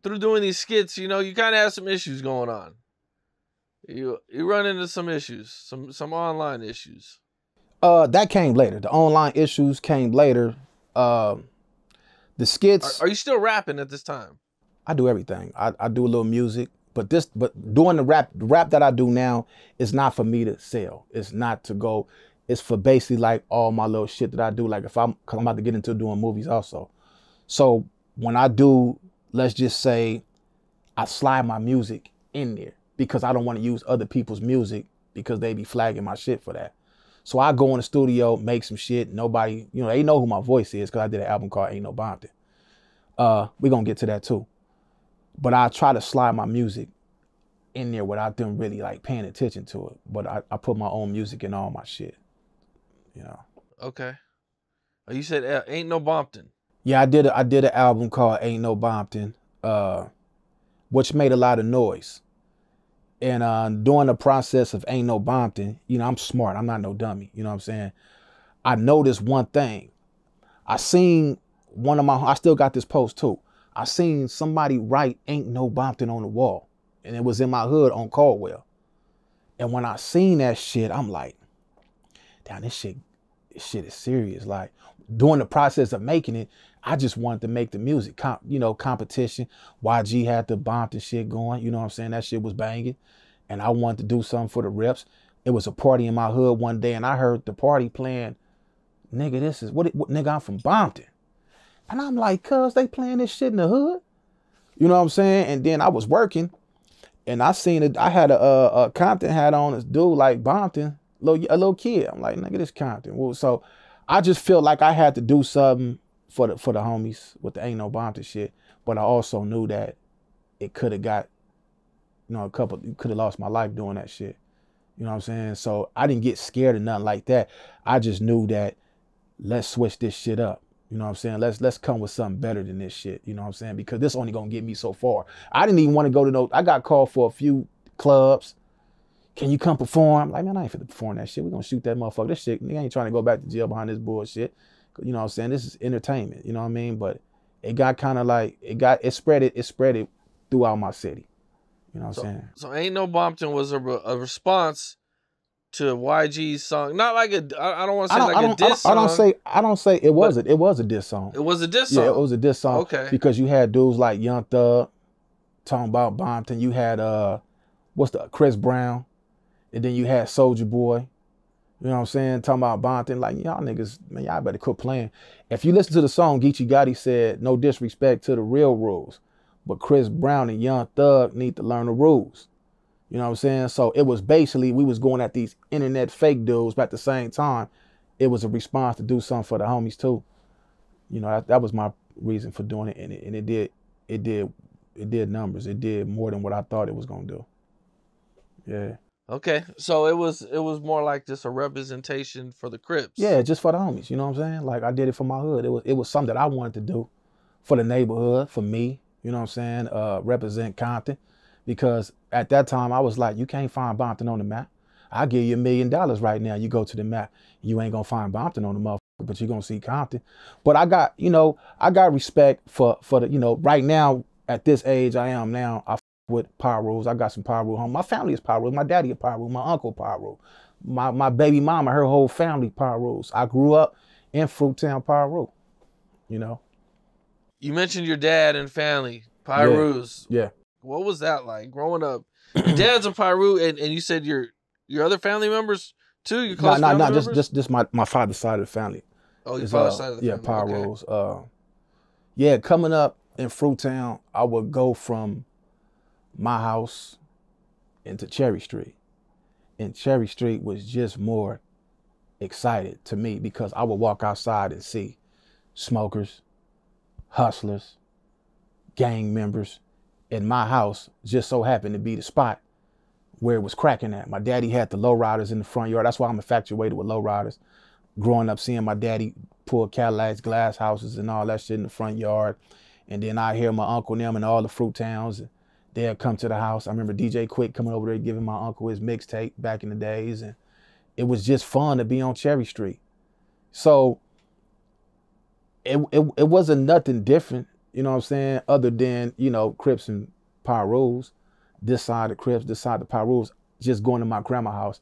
through doing these skits, you know, you kind of have some issues going on. You run into some issues, some online issues. That came later. The online issues came later. The skits. Are you still rapping at this time? I do everything. I do a little music, but doing the rap that I do now is not for me to sell. It's not to go. It's for basically like all my little shit that I do. Like cause I'm about to get into doing movies also. So when I do, let's just say, I slide my music in there because I don't want to use other people's music because they be flagging my shit for that. So I go in the studio, make some shit. Nobody, you know, they know who my voice is because I did an album called Aint No Bompton. We're going to get to that too. But I try to slide my music in there without them really like paying attention to it. But I put my own music in all my shit, you know. Okay. You said Aint No Bompton. Yeah, I did an album called Aint No Bompton, which made a lot of noise. And during the process of Aint No Bompton, you know, I'm smart. I'm not no dummy. You know what I'm saying? I noticed one thing. I seen I still got this post too. I seen somebody write Aint No Bompton on the wall. And it was in my hood on Caldwell. And when I seen that shit, I'm like, damn, this shit is serious. Like, during the process of making it, I just wanted to make the music, you know, competition. YG had the Bompton shit going, you know what I'm saying? That shit was banging. And I wanted to do something for the Rips. It was a party in my hood one day and I heard the party playing, nigga, this is, what nigga, I'm from Bompton. And I'm like, cuz they playing this shit in the hood? You know what I'm saying? And then I was working and I seen it, I had a Compton hat on, this dude like Bompton, a little kid. I'm like, nigga, this Compton. Well, so I just felt like I had to do something for the homies with the Aint No Bompton shit. But I also knew that it could have got, you know, could have lost my life doing that shit. You know what I'm saying? So I didn't get scared or nothing like that. I just knew that let's switch this shit up. You know what I'm saying? Let's come with something better than this shit. You know what I'm saying? Because this only gonna get me so far. I didn't even want to go to I got called for a few clubs. Can you come perform? I'm like, man, I ain't finna perform that shit. We gonna shoot that motherfucker. This shit, nigga ain't trying to go back to jail behind this bullshit. You know what I'm saying? This is entertainment. You know what I mean? But it got kind of like, it spread it throughout my city. You know what I'm saying? So Aint No Bompton was a response to YG's song. Not like I don't want to say like a diss song. I don't say it was it was a diss song. It was a diss song. Yeah, it was a diss song. Okay. Because you had dudes like Young Thug talking about Bompton. You had Chris Brown, and then you had Soulja Boy. You know what I'm saying? Talking about Bompton. Like, y'all niggas, man, y'all better quit playing. If you listen to the song, Geechee Gotti said, no disrespect to the real rules, but Chris Brown and Young Thug need to learn the rules. You know what I'm saying? So it was basically, we was going at these internet fake dudes, but at the same time, it was a response to do something for the homies too. You know, that was my reason for doing it. And it did numbers. It did more than what I thought it was going to do. Yeah. Okay. So it was more like just a representation for the Crips. Yeah, just for the homies. You know what I'm saying? Like, I did it for my hood. It was something that I wanted to do for the neighborhood, for me. You know what I'm saying? Represent Compton. Because at that time, I was like, you can't find Bompton on the map. I'll give you $1 million right now. You go to the map. You ain't going to find Bompton on the motherfucker, but you're going to see Compton. But I got, you know, I got respect for the, you know, right now, at this age I am now, I with Piru. I got some Piru home. My family is Piru. My daddy is Piru. My uncle Piru. My baby mama, her whole family Pirus. I grew up in Fruittown, Piru. You know. You mentioned your dad and family, Pirus. Yeah. What was that like growing up? Your dad's a Piru, and you said your other family members too. Your close family members? Just my father's side of the family. Oh, your father's side of the family. Yeah, Pirus. Okay. Yeah, coming up in Fruittown, I would go from my house into Cherry Street, and Cherry Street was just more excited to me because I would walk outside and see smokers, hustlers, gang members. And my house just so happened to be the spot where it was cracking at. My daddy had the lowriders in the front yard. That's why I'm infatuated with lowriders. Growing up, seeing my daddy pull Cadillacs, glass houses, and all that shit in the front yard. And then I hear my uncle and them in all the fruit towns. They'll come to the house. I remember DJ Quick coming over there giving my uncle his mixtape back in the days. And it was just fun to be on Cherry Street. So it wasn't nothing different. You know what I'm saying? Other than, you know, Crips and Pirus, this side the Crips, this side the Pirus, just going to my grandma's house.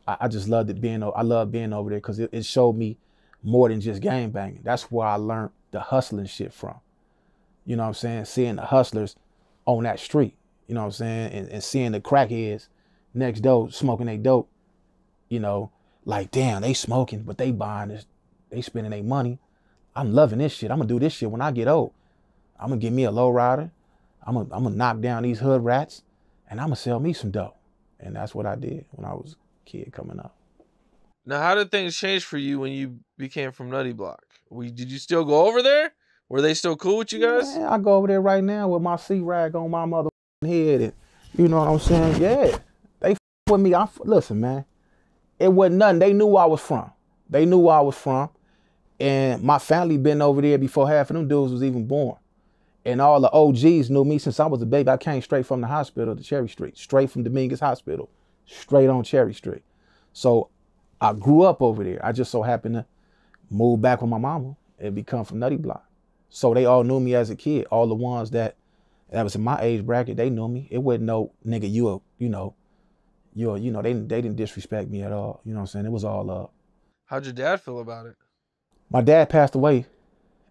I just loved it I love being over there because it showed me more than just gang banging. That's where I learned the hustling shit from. You know what I'm saying? Seeing the hustlers on that street, you know what I'm saying? And seeing the crackheads next door smoking they dope, you know, like, damn, they smoking, but they buying this, they spending their money. I'm loving this shit. I'm gonna do this shit when I get old. I'm gonna get me a low rider. I'm gonna knock down these hood rats and I'm gonna sell me some dope. And that's what I did when I was a kid coming up. Now, how did things change for you when you became from Nutty Block? Did you still go over there? Were they still cool with you guys? Man, I go over there right now with my C-rag on my mother head. And, you know what I'm saying? Yeah, they with me. Listen, man, it wasn't nothing. They knew where I was from. They knew where I was from. And my family been over there before half of them dudes was even born. And all the OGs knew me since I was a baby. I came straight from the hospital to Cherry Street, straight from Dominguez Hospital, straight on Cherry Street. So I grew up over there. I just so happened to move back with my mama and become from Nutty Block. So they all knew me as a kid. All the ones that was in my age bracket, they knew me. It wasn't no nigga, they didn't disrespect me at all. You know what I'm saying? It was all love. How'd your dad feel about it? My dad passed away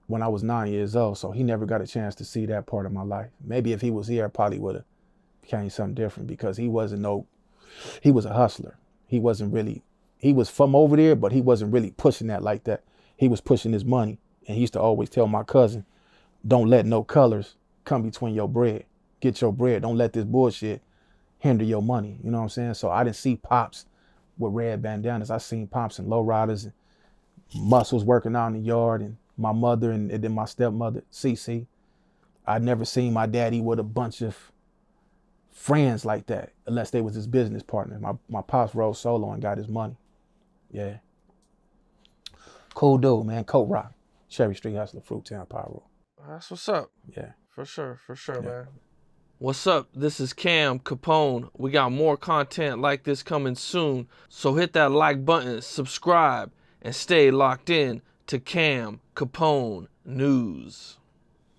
when I was 9 years old, so he never got a chance to see that part of my life. Maybe if he was here, I probably would have became something different because he was a hustler. He was from over there, but he wasn't really pushing that like that. He was pushing his money. And he used to always tell my cousin, don't let no colors come between your bread. Get your bread. Don't let this bullshit hinder your money. You know what I'm saying? So I didn't see Pops with red bandanas. I seen Pops and lowriders and muscles working out in the yard, and my mother and then my stepmother, Cece. I'd never seen my daddy with a bunch of friends like that unless they was his business partner. My Pops rode solo and got his money. Yeah. Cool dude, man. Coat Rock. Cherry Street Hustler, Fruittown, Piru. That's what's up. Yeah. For sure, Yeah. man. What's up? This is Cam Capone. We got more content like this coming soon. So hit that like button, subscribe, and stay locked in to Cam Capone News.